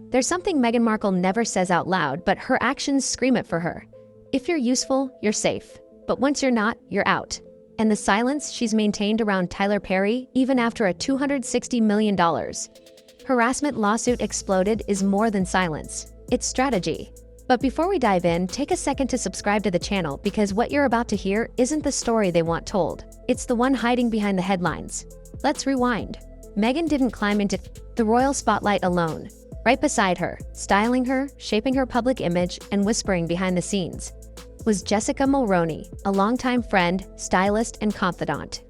There's something Meghan Markle never says out loud, but her actions scream it for her. If you're useful, you're safe. But once you're not, you're out. And the silence she's maintained around Tyler Perry, even after a $260 million harassment lawsuit exploded, is more than silence. It's strategy. But before we dive in, take a second to subscribe to the channel, because what you're about to hear isn't the story they want told. It's the one hiding behind the headlines. Let's rewind. Meghan didn't climb into the royal spotlight alone. Right beside her, styling her, shaping her public image, and whispering behind the scenes, was Jessica Mulroney, a longtime friend, stylist, and confidant.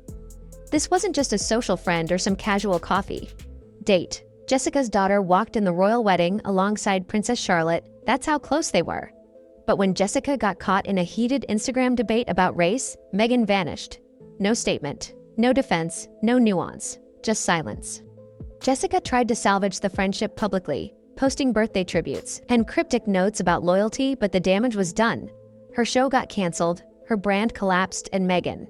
This wasn't just a social friend or some casual coffee date. Jessica's daughter walked in the royal wedding alongside Princess Charlotte. That's how close they were. But when Jessica got caught in a heated Instagram debate about race, Meghan vanished. No statement, no defense, no nuance, just silence. Jessica tried to salvage the friendship publicly, posting birthday tributes and cryptic notes about loyalty, but the damage was done. Her show got canceled, her brand collapsed, and Meghan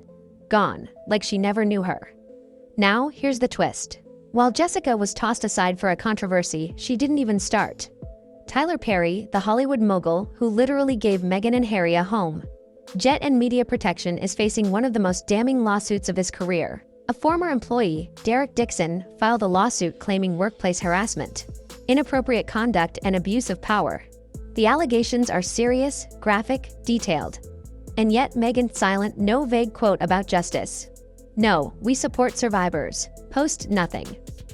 gone, like she never knew her. Now, here's the twist. While Jessica was tossed aside for a controversy she didn't even start, Tyler Perry, the Hollywood mogul who literally gave Meghan and Harry a home, jet and media protection, is facing one of the most damning lawsuits of his career. A former employee, Derek Dixon, filed a lawsuit claiming workplace harassment, inappropriate conduct, and abuse of power. The allegations are serious, graphic, detailed. And yet Meghan's silent, no vague quote about justice. "No, we support survivors." Post nothing.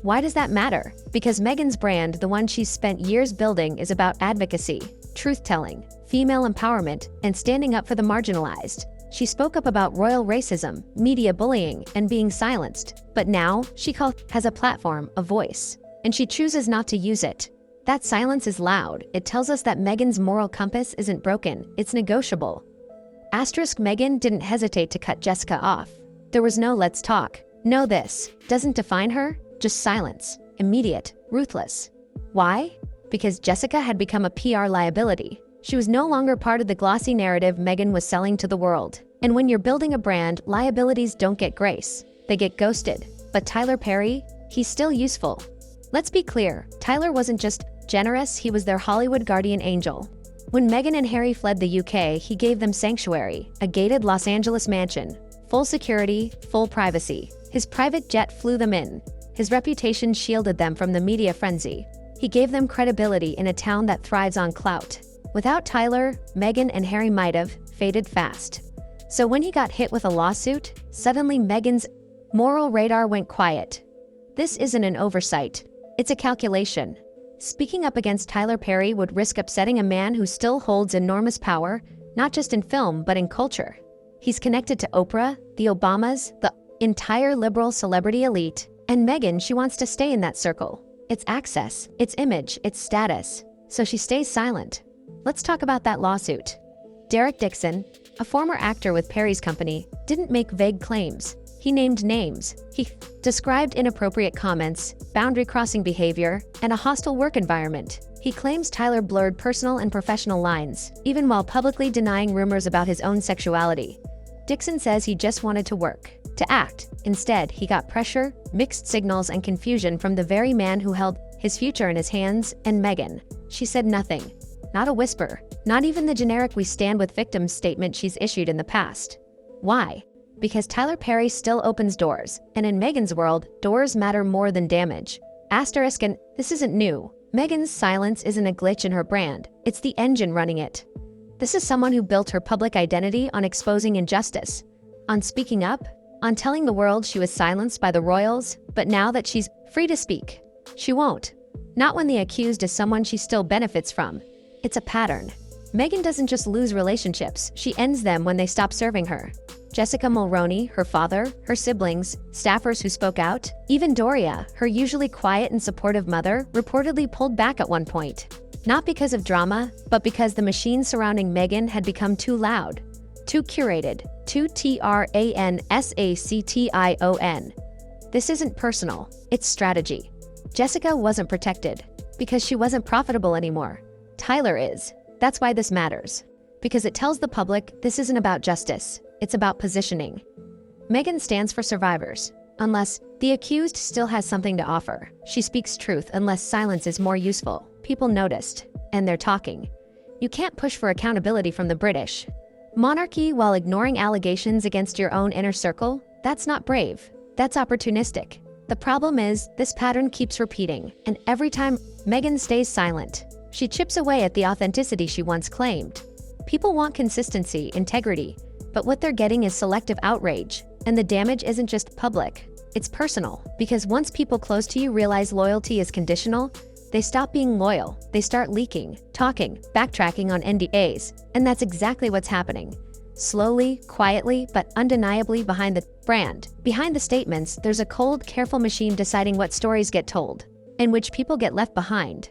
Why does that matter? Because Meghan's brand, the one she's spent years building, is about advocacy, truth-telling, female empowerment, and standing up for the marginalized. She spoke up about royal racism, media bullying, and being silenced. But now, she has a platform, a voice, and she chooses not to use it. That silence is loud. It tells us that Meghan's moral compass isn't broken, it's negotiable. Meghan didn't hesitate to cut Jessica off. There was no "let's talk." No, this doesn't define her, just silence. Immediate, ruthless. Why? Because Jessica had become a PR liability. She was no longer part of the glossy narrative Meghan was selling to the world. And when you're building a brand, liabilities don't get grace. They get ghosted. But Tyler Perry, he's still useful. Let's be clear, Tyler wasn't just generous, he was their Hollywood guardian angel. When Meghan and Harry fled the UK, he gave them sanctuary, a gated Los Angeles mansion. Full security, full privacy. His private jet flew them in. His reputation shielded them from the media frenzy. He gave them credibility in a town that thrives on clout. Without Tyler, Meghan and Harry might have faded fast. So when he got hit with a lawsuit, suddenly Meghan's moral radar went quiet. This isn't an oversight. It's a calculation. Speaking up against Tyler Perry would risk upsetting a man who still holds enormous power, not just in film but in culture. He's connected to Oprah, the Obamas, the entire liberal celebrity elite, and Meghan, she wants to stay in that circle. It's access, it's image, it's status. So she stays silent. Let's talk about that lawsuit. Derek Dixon, a former actor with Perry's company, didn't make vague claims. He named names. He described inappropriate comments, boundary-crossing behavior, and a hostile work environment. He claims Tyler blurred personal and professional lines, even while publicly denying rumors about his own sexuality. Dixon says he just wanted to work, to act. Instead, he got pressure, mixed signals, and confusion from the very man who held his future in his hands. And Meghan, she said nothing. Not a whisper. Not even the generic "we stand with victims" statement she's issued in the past. Why? Because Tyler Perry still opens doors, and in Meghan's world, doors matter more than damage. And this isn't new. Meghan's silence isn't a glitch in her brand, it's the engine running it. This is someone who built her public identity on exposing injustice, on speaking up, on telling the world she was silenced by the royals, but now that she's free to speak, she won't. Not when the accused is someone she still benefits from. It's a pattern. Meghan doesn't just lose relationships, she ends them when they stop serving her. Jessica Mulroney, her father, her siblings, staffers who spoke out, even Doria, her usually quiet and supportive mother, reportedly pulled back at one point. Not because of drama, but because the machine surrounding Meghan had become too loud, too curated, too transactional. This isn't personal, it's strategy. Jessica wasn't protected because she wasn't profitable anymore. Tyler is. That's why this matters. Because it tells the public this isn't about justice, it's about positioning. Meghan stands for survivors. Unless the accused still has something to offer, she speaks truth unless silence is more useful. people noticed, and they're talking. You can't push for accountability from the British monarchy while ignoring allegations against your own inner circle. That's not brave. That's opportunistic. The problem is, this pattern keeps repeating, and every time Meghan stays silent, she chips away at the authenticity she once claimed. People want consistency, integrity, but what they're getting is selective outrage, and the damage isn't just public, it's personal. Because once people close to you realize loyalty is conditional, they stop being loyal. They start leaking, talking, backtracking on NDAs, and that's exactly what's happening. Slowly, quietly, but undeniably behind the brand. Behind the statements, there's a cold, careful machine deciding what stories get told, and which people get left behind.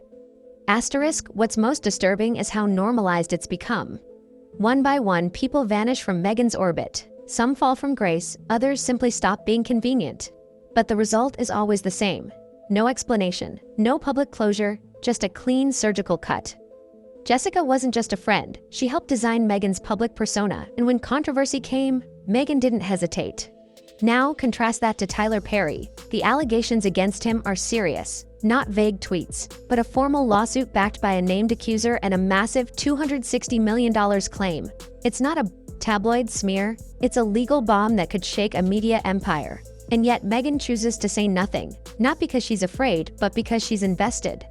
Asterisk, what's most disturbing is how normalized it's become. One by one, people vanish from Meghan's orbit. Some fall from grace, others simply stop being convenient. But the result is always the same. No explanation, no public closure, just a clean surgical cut. Jessica wasn't just a friend, she helped design Meghan's public persona, and when controversy came, Meghan didn't hesitate. Now, contrast that to Tyler Perry. The allegations against him are serious, not vague tweets, but a formal lawsuit backed by a named accuser and a massive $260 million claim. It's not a tabloid smear, it's a legal bomb that could shake a media empire. And yet Meghan chooses to say nothing, not because she's afraid, but because she's invested.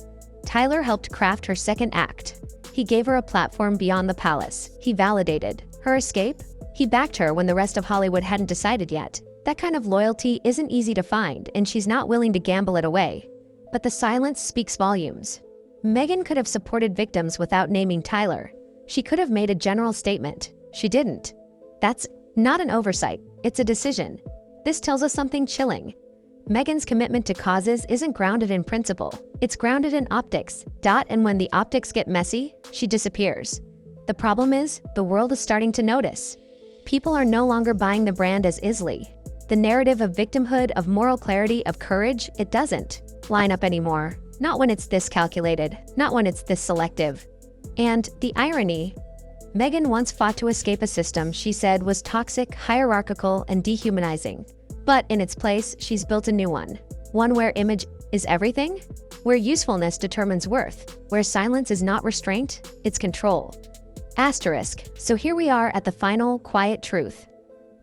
Tyler helped craft her second act. He gave her a platform beyond the palace. He validated her escape. He backed her when the rest of Hollywood hadn't decided yet. That kind of loyalty isn't easy to find, and she's not willing to gamble it away. But the silence speaks volumes. Meghan could have supported victims without naming Tyler. She could have made a general statement. She didn't. That's not an oversight, it's a decision. This tells us something chilling. Meghan's commitment to causes isn't grounded in principle. It's grounded in optics. And when the optics get messy, she disappears. The problem is, the world is starting to notice. People are no longer buying the brand as easily. The narrative of victimhood, of moral clarity, of courage, it doesn't line up anymore. Not when it's this calculated, not when it's this selective. And the irony, Meghan once fought to escape a system she said was toxic, hierarchical, and dehumanizing. But in its place, she's built a new one. One where image is everything, where usefulness determines worth, where silence is not restraint, it's control. Asterisk, so here we are at the final, quiet truth.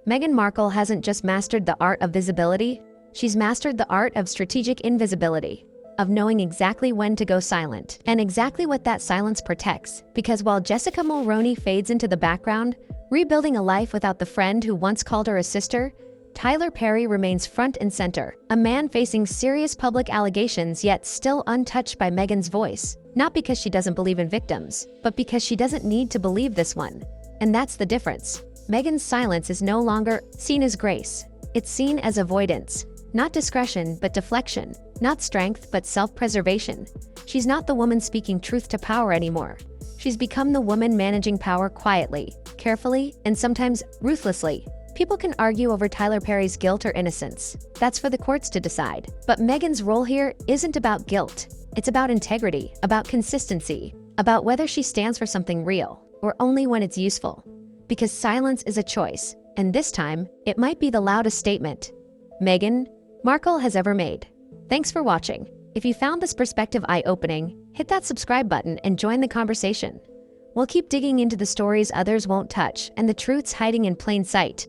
Meghan Markle hasn't just mastered the art of visibility, she's mastered the art of strategic invisibility, of knowing exactly when to go silent, and exactly what that silence protects. Because while Jessica Mulroney fades into the background, rebuilding a life without the friend who once called her a sister, Tyler Perry remains front and center, a man facing serious public allegations yet still untouched by Meghan's voice. Not because she doesn't believe in victims, but because she doesn't need to believe this one. And that's the difference. Meghan's silence is no longer seen as grace. It's seen as avoidance. Not discretion, but deflection. Not strength, but self-preservation. She's not the woman speaking truth to power anymore. She's become the woman managing power quietly, carefully, and sometimes ruthlessly. People can argue over Tyler Perry's guilt or innocence. That's for the courts to decide. But Meghan's role here isn't about guilt. It's about integrity, about consistency, about whether she stands for something real, or only when it's useful. Because silence is a choice, and this time, it might be the loudest statement Meghan Markle has ever made. Thanks for watching. If you found this perspective eye-opening, hit that subscribe button and join the conversation. We'll keep digging into the stories others won't touch and the truths hiding in plain sight.